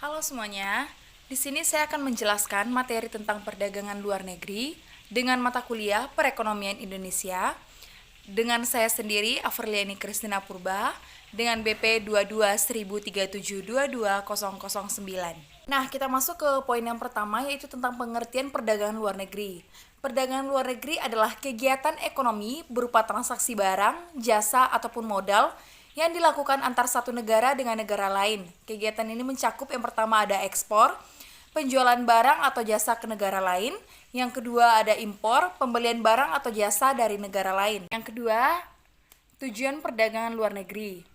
Halo semuanya, di sini saya akan menjelaskan materi tentang perdagangan luar negeri dengan mata kuliah Perekonomian Indonesia dengan saya sendiri, Averliani Kristina Purba, dengan BP 22.13722.009. Nah, kita masuk ke poin yang pertama, yaitu tentang pengertian perdagangan luar negeri. Perdagangan luar negeri adalah kegiatan ekonomi berupa transaksi barang, jasa, ataupun modal yang dilakukan antar satu negara dengan negara lain. Kegiatan ini mencakup yang pertama ada ekspor, penjualan barang atau jasa ke negara lain. Yang kedua ada impor, pembelian barang atau jasa dari negara lain. Yang kedua, tujuan perdagangan luar negeri.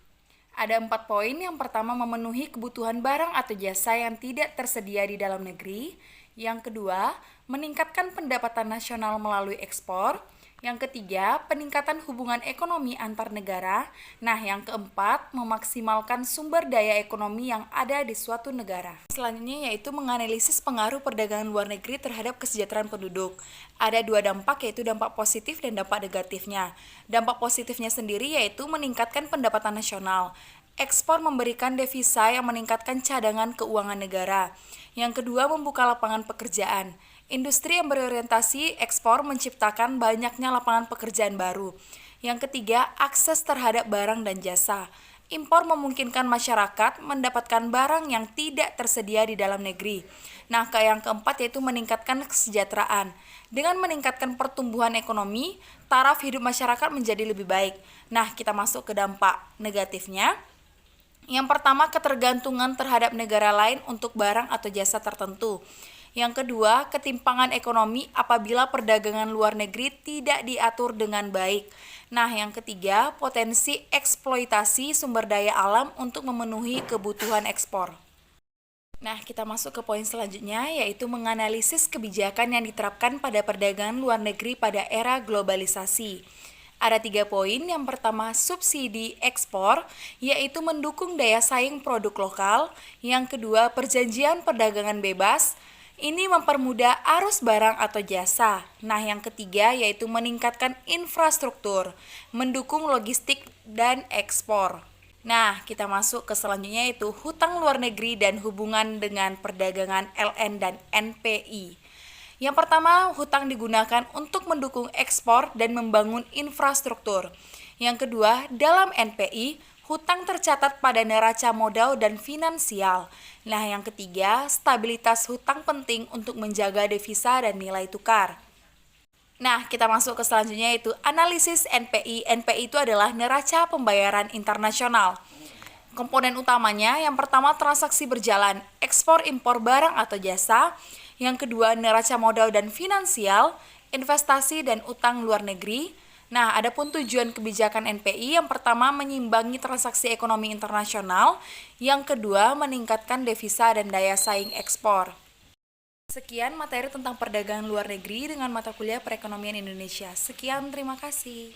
Ada 4 poin. Yang pertama, memenuhi kebutuhan barang atau jasa yang tidak tersedia di dalam negeri. Yang kedua, meningkatkan pendapatan nasional melalui ekspor. Yang ketiga, peningkatan hubungan ekonomi antar negara. Nah, yang keempat, memaksimalkan sumber daya ekonomi yang ada di suatu negara. Selanjutnya yaitu menganalisis pengaruh perdagangan luar negeri terhadap kesejahteraan penduduk. Ada 2 dampak, yaitu dampak positif dan dampak negatifnya. Dampak positifnya sendiri yaitu meningkatkan pendapatan nasional. Ekspor memberikan devisa yang meningkatkan cadangan keuangan negara. Yang kedua, membuka lapangan pekerjaan. Industri yang berorientasi ekspor menciptakan banyaknya lapangan pekerjaan baru. Yang ketiga, akses terhadap barang dan jasa. Impor memungkinkan masyarakat mendapatkan barang yang tidak tersedia di dalam negeri. Nah, yang keempat yaitu meningkatkan kesejahteraan. Dengan meningkatkan pertumbuhan ekonomi, taraf hidup masyarakat menjadi lebih baik. Nah, kita masuk ke dampak negatifnya. Yang pertama, ketergantungan terhadap negara lain untuk barang atau jasa tertentu. Yang kedua, ketimpangan ekonomi apabila perdagangan luar negeri tidak diatur dengan baik. Nah, yang ketiga, potensi eksploitasi sumber daya alam untuk memenuhi kebutuhan ekspor. Nah, kita masuk ke poin selanjutnya, yaitu menganalisis kebijakan yang diterapkan pada perdagangan luar negeri pada era globalisasi. Ada 3 poin. Yang pertama, subsidi ekspor, yaitu mendukung daya saing produk lokal. Yang kedua, perjanjian perdagangan bebas. Ini mempermudah arus barang atau jasa. Nah, yang ketiga yaitu meningkatkan infrastruktur, mendukung logistik dan ekspor. Nah, kita masuk ke selanjutnya yaitu hutang luar negeri dan hubungan dengan perdagangan LN dan NPI. Yang pertama, hutang digunakan untuk mendukung ekspor dan membangun infrastruktur. Yang kedua, dalam NPI, hutang tercatat pada neraca modal dan finansial. Nah, yang ketiga, stabilitas hutang penting untuk menjaga devisa dan nilai tukar. Nah, kita masuk ke selanjutnya yaitu analisis NPI. NPI itu adalah neraca pembayaran internasional. Komponen utamanya, yang pertama transaksi berjalan, ekspor impor barang atau jasa. Yang kedua, neraca modal dan finansial, investasi dan utang luar negeri. Nah, adapun tujuan kebijakan NPI, yang pertama menyimbangi transaksi ekonomi internasional, yang kedua meningkatkan devisa dan daya saing ekspor. Sekian materi tentang perdagangan luar negeri dengan mata kuliah Perekonomian Indonesia. Sekian, terima kasih.